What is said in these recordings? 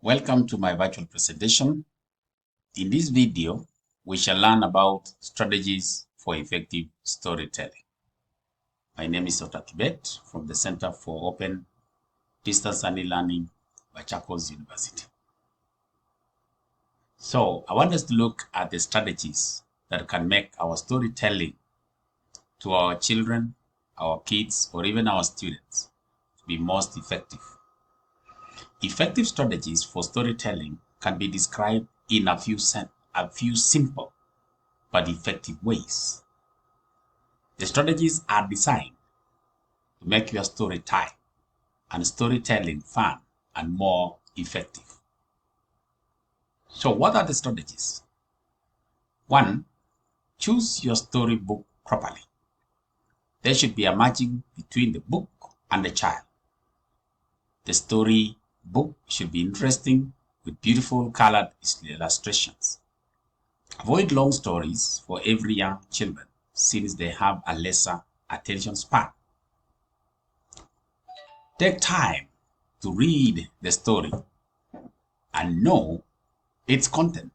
Welcome to my virtual presentation. In this video, we shall learn about strategies for effective storytelling. My name is Dr. Tibet from the Center for Open Distance Learning by Machakos University. So I want us to look at the strategies that can make our storytelling to our children, our kids, or even our students to be most effective. Effective strategies for storytelling can be described in a few simple but effective ways. The strategies are designed to make your story time and storytelling fun and more effective. So what are the strategies? 1. Choose your storybook properly. There should be a matching between the book and the child. The story book should be interesting with beautiful colored illustrations. Avoid long stories for every young children since they have a lesser attention span. Take time to read the story and know its content.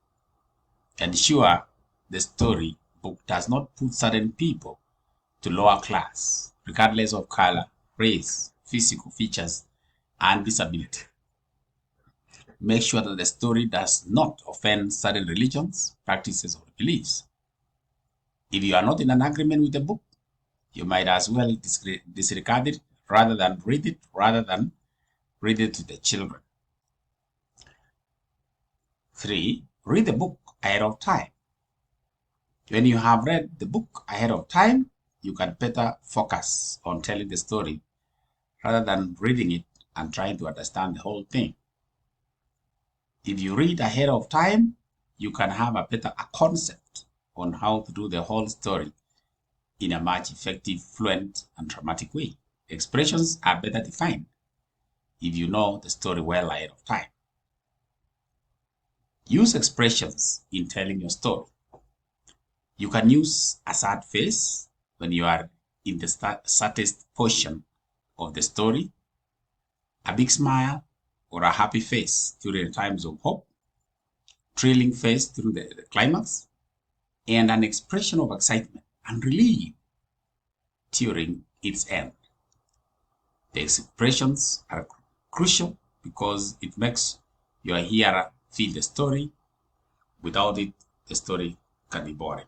Ensure the story book does not put certain people to lower class, regardless of color, race, physical features, and disability. Make sure that the story does not offend certain religions, practices, or beliefs. If you are not in an agreement with the book, you might as well disregard it rather than read it to the children. 3. Read the book ahead of time. When you have read the book ahead of time, you can better focus on telling the story rather than reading it and trying to understand the whole thing. If you read ahead of time, you can have a better concept on how to do the whole story in a much effective, fluent, and dramatic way. Expressions are better defined if you know the story well ahead of time. Use expressions in telling your story. You can use a sad face when you are in the saddest portion of the story, a big smile or a happy face during times of hope, thrilling face through the climax, and an expression of excitement and relief during its end. The expressions are crucial because it makes your hearer feel the story. Without it, the story can be boring.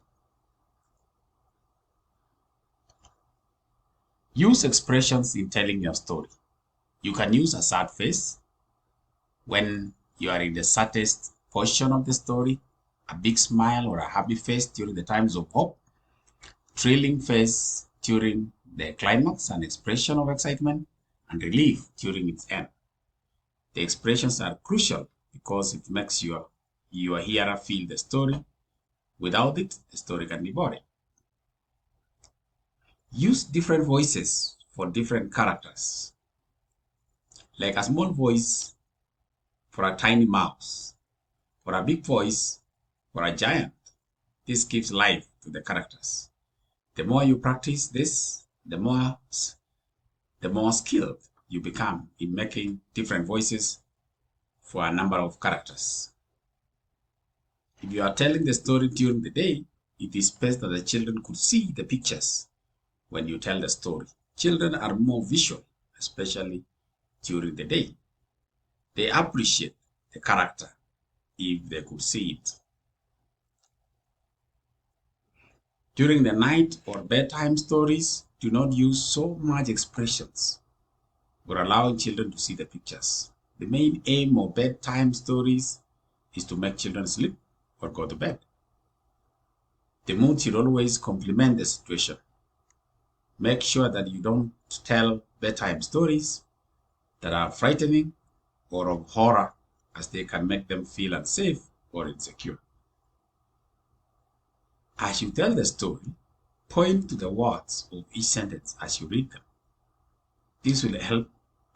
Use expressions in telling your story. You can use a sad face when you are in the saddest portion of the story, a big smile or a happy face during the times of hope, thrilling face during the climax, an expression of excitement and relief during its end. The expressions are crucial because it makes your hearer feel the story. Without it, the story can be boring. Use different voices for different characters, like a small voice for a tiny mouse, or a big voice for a giant. This gives life to the characters. The more you practice this, the more skilled you become in making different voices for a number of characters. If you are telling the story during the day, it is best that the children could see the pictures when you tell the story. Children are more visual, especially during the day. They appreciate the character if they could see it. During the night or bedtime stories, do not use so much expressions or allowing children to see the pictures. The main aim of bedtime stories is to make children sleep or go to bed. The mood should always complement the situation. Make sure that you don't tell bedtime stories that are frightening or of horror, as they can make them feel unsafe or insecure. As you tell the story, point to the words of each sentence as you read them. This will help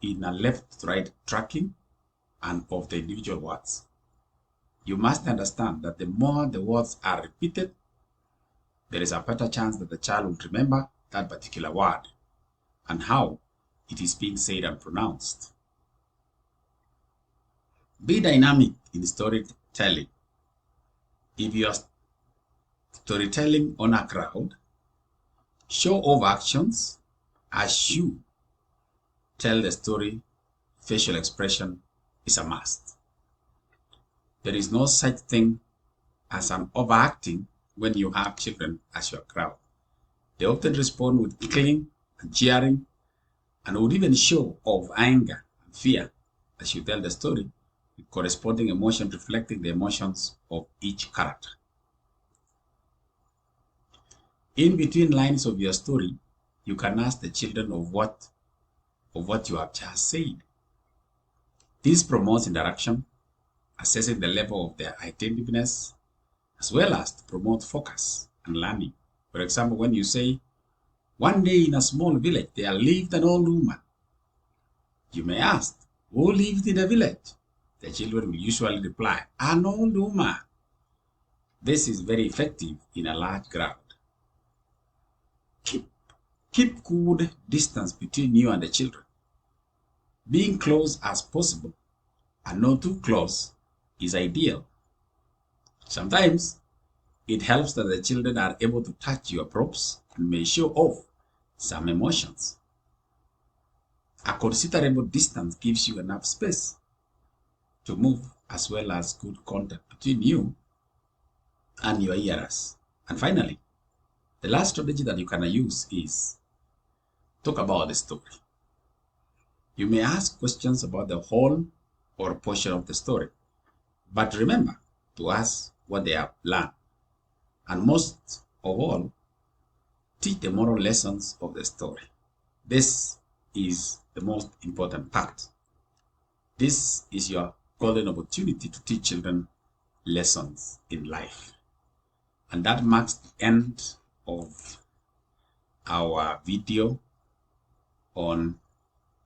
in a left-right tracking and of the individual words. You must understand that the more the words are repeated, there is a better chance that the child will remember that particular word and how it is being said and pronounced. Be dynamic in storytelling. If you are storytelling on a crowd, show off actions as you tell the story. Facial expression is a must. There is no such thing as an overacting when you have children as your crowd. They often respond with giggling and cheering and would even show of anger and fear as you tell the story, with corresponding emotion reflecting the emotions of each character. In between lines of your story, you can ask the children of what you have just said. This promotes interaction, assessing the level of their attentiveness, as well as to promote focus and learning. For example, when you say, one day in a small village there lived an old woman, you may ask, who lived in the village? The children will usually reply, an old woman. This is very effective in a large crowd. Keep good distance between you and the children. Being close as possible and not too close is ideal. Sometimes it helps that the children are able to touch your props and may show off some emotions. A considerable distance gives you enough space to move as well as good contact between you and your hearers. And finally, the last strategy that you can use is talk about the story. You may ask questions about the whole or portion of the story, but remember to ask what they have learned. And most of all, teach the moral lessons of the story. This is the most important part. This is your golden opportunity to teach children lessons in life. And that marks the end of our video on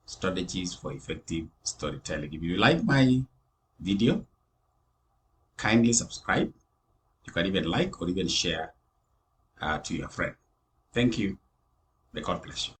strategies for effective storytelling. If you like my video, kindly subscribe. You can even like or even share to your friend. Thank you. May God bless you.